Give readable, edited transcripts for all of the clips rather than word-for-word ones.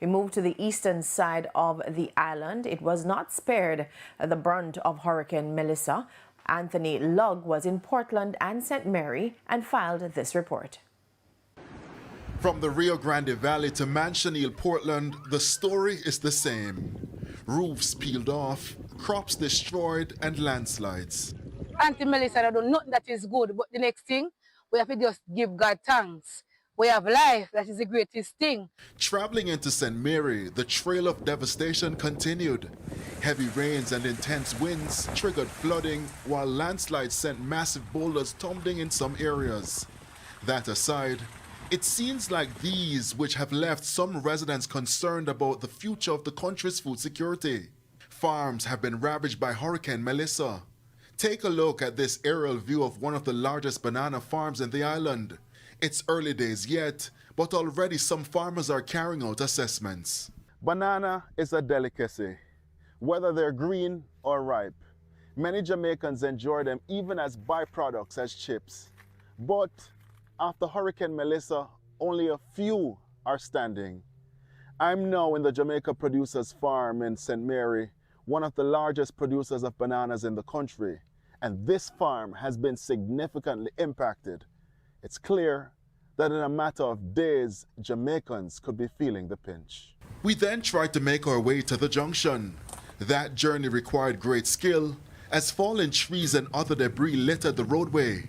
We move to the eastern side of the island. It was not spared the brunt of Hurricane Melissa. Anthony Lugg was in Portland and St. Mary and filed this report. From the Rio Grande Valley to Manchonil, Portland, the story is the same. Roofs peeled off, crops destroyed, and landslides. Auntie Melissa, I don't know nothing that is good, but the next thing, we have to just give God thanks. We have life, that is the greatest thing. Traveling into St. Mary, the trail of devastation continued. Heavy rains and intense winds triggered flooding, while landslides sent massive boulders tumbling in some areas. That aside, it seems like these which have left some residents concerned about the future of the country's food security. Farms have been ravaged by Hurricane Melissa. Take a look at this aerial view of one of the largest banana farms in the island. It's early days yet, but already some farmers are carrying out assessments. Banana is a delicacy, whether they're green or ripe. Many Jamaicans enjoy them even as byproducts, as chips. But after Hurricane Melissa, only a few are standing. I'm now in the Jamaica Producers Farm in St. Mary, one of the largest producers of bananas in the country. And this farm has been significantly impacted. It's clear that in a matter of days, Jamaicans could be feeling the pinch. We then tried to make our way to the junction. That journey required great skill, as fallen trees and other debris littered the roadway.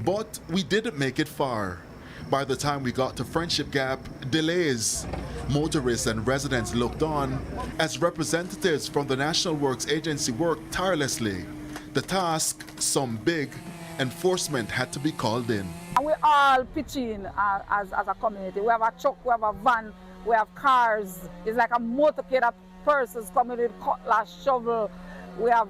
But we didn't make it far. By the time we got to Friendship Gap, delays. Motorists and residents looked on as representatives from the National Works Agency worked tirelessly. The task, some big, enforcement had to be called in. And we all pitch in as a community. We have a truck, we have a van, we have cars. It's like a motorcade of persons coming with cutlass, shovel. We have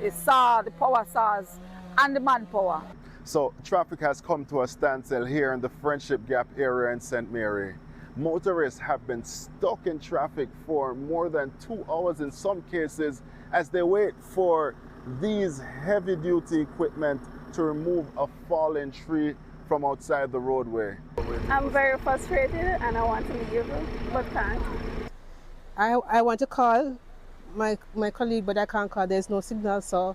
a saw, the power saws, and the manpower. So traffic has come to a standstill here in the Friendship Gap area in St. Mary. Motorists have been stuck in traffic for more than 2 hours in some cases as they wait for these heavy-duty equipment to remove a fallen tree from outside the roadway. I'm very frustrated and I want to leave, but can't. I want to call my colleague, but I can't call. There's no signal, so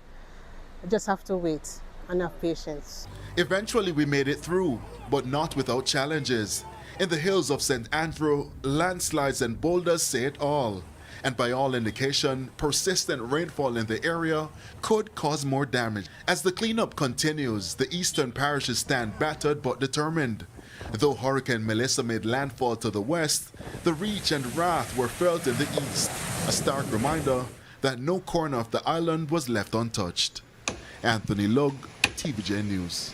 I just have to wait and have patience. Eventually we made it through, but not without challenges. In the hills of St. Andrew, landslides and boulders say it all. And by all indication, persistent rainfall in the area could cause more damage. As the cleanup continues, the eastern parishes stand battered but determined. Though Hurricane Melissa made landfall to the west, the reach and wrath were felt in the east, a stark reminder that no corner of the island was left untouched. Anthony Lugg, TVJ News.